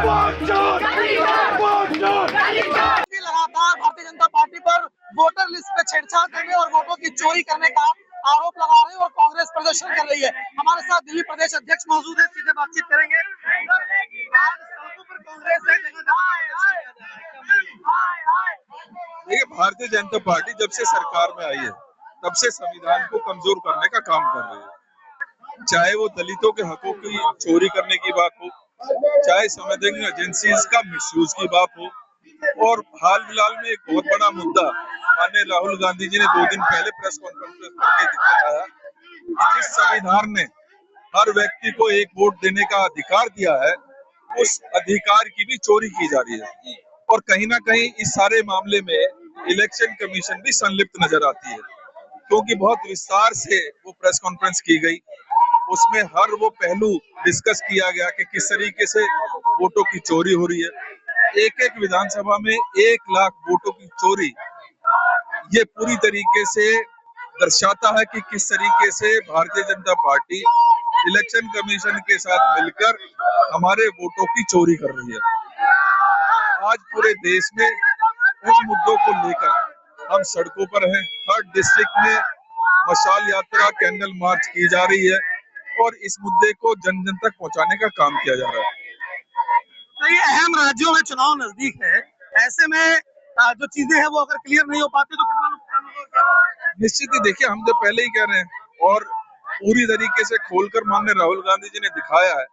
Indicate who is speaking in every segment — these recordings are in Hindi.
Speaker 1: लगातार भारतीय जनता पार्टी पर वोटर लिस्ट पे छेड़छाड़ करने और वोटों की चोरी करने का आरोप लगा रहे हैं और कांग्रेस प्रदर्शन कर रही है। हमारे साथ दिल्ली प्रदेश अध्यक्ष मौजूद है, सीधे बातचीत करेंगे।
Speaker 2: देखिए, भारतीय जनता पार्टी जब से सरकार में आई है तब से संविधान को कमजोर करने का काम कर रही है। चाहे वो दलितों के हकों की चोरी करने की बात हो, चाहे संवैधानिक एजेंसीज का मिसयूज की बात हो, और हाल फिलहाल में एक बहुत बड़ा मुद्दा माननीय राहुल गांधी जी ने 2 दिन पहले प्रेस कॉन्फ्रेंस करके दिखाया कि जिस संविधान ने हर व्यक्ति को एक वोट देने का अधिकार दिया है, उस अधिकार की भी चोरी की जा रही है। और कहीं ना कहीं इस सारे मामले में इलेक्शन कमीशन भी संलिप्त नजर आती है, क्योंकि बहुत विस्तार से वो प्रेस कॉन्फ्रेंस की गई। उसमें हर वो पहलू डिस्कस किया गया कि किस तरीके से वोटों की चोरी हो रही है। एक एक विधानसभा में 1 लाख वोटों की चोरी, ये पूरी तरीके से दर्शाता है कि किस तरीके से Bharatiya Janata party election commission के साथ मिलकर हमारे वोटों की चोरी कर रही है। आज पूरे देश में उन मुद्दों को लेकर हम सड़कों पर हैं। हर डिस्ट्रिक्ट में मशाल यात्रा, कैंडल मार्च की जा रही है और इस मुद्दे को जन जन तक पहुंचाने का काम किया जा रहा है।
Speaker 1: कई अहम राज्यों में चुनाव नजदीक है, ऐसे में जो चीजें हैं वो अगर क्लियर नहीं हो पाती तो कितना नुकसान होगा?
Speaker 2: निश्चित ही, देखिए, हम तो पहले ही कह रहे हैं और पूरी तरीके से खोलकर माननीय राहुल गांधी जी ने दिखाया है।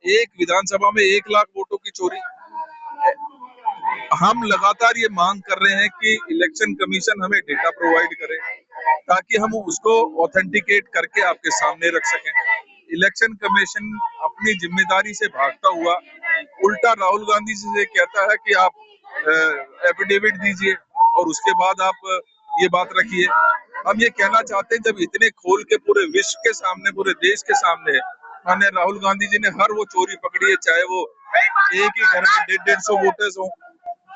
Speaker 2: एक विधानसभा में 1 लाख वोटों की चोरी। हम लगातार ये मांग कर रहे हैं कि इलेक्शन कमीशन हमें डेटा प्रोवाइड करे ताकि हम उसको ऑथेंटिकेट करके आपके सामने रख सकें। इलेक्शन कमीशन अपनी जिम्मेदारी से भागता हुआ उल्टा राहुल गांधी जी से कहता है कि आप एफिडेविट दीजिए और उसके बाद आप ये बात रखिए। हम ये कहना चाहते हैं, जब इतने खोल के पूरे विश्व के सामने, पूरे देश के सामने माननीय राहुल गांधी जी ने हर वो चोरी पकड़ी है, चाहे वो एक ही घर में 150 वोटर्स हो,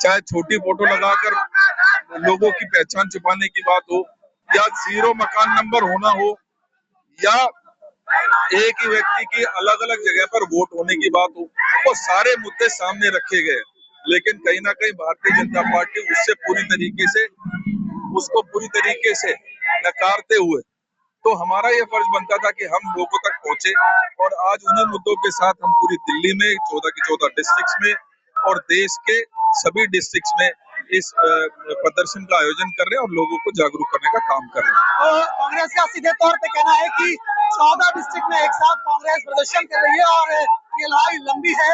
Speaker 2: चाहे छोटी फोटो लगाकर लोगों की पहचान छुपाने की बात हो, या 0 मकान नंबर होना हो, या एक ही व्यक्ति की अलग अलग जगह पर वोट होने की बात हो, वो सारे मुद्दे सामने रखे गए। लेकिन कहीं ना कहीं भारतीय जनता पार्टी उससे पूरी तरीके से नकारते हुए, तो हमारा ये फर्ज बनता था कि हम लोगों तक पहुंचे। और आज उन्हीं मुद्दों के साथ हम पूरी दिल्ली में 14 की 14 डिस्ट्रिक्ट्स में और देश के सभी डिस्ट्रिक्ट्स में इस प्रदर्शन का आयोजन कर रहे हैं और लोगों को जागरूक करने का काम कर रहे हैं।
Speaker 1: तो कांग्रेस का सीधे तौर पे कहना है कि 14 डिस्ट्रिक्ट में एक साथ कांग्रेस प्रदर्शन कर रही है और ये लड़ाई लंबी है।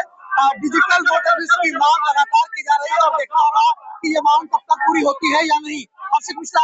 Speaker 1: डिजिटल वोटर लिस्ट की मांग लगातार की जा रही है और देखना होगा कि ये मांग कब तक पूरी होती है या नहीं। आपसे पूछता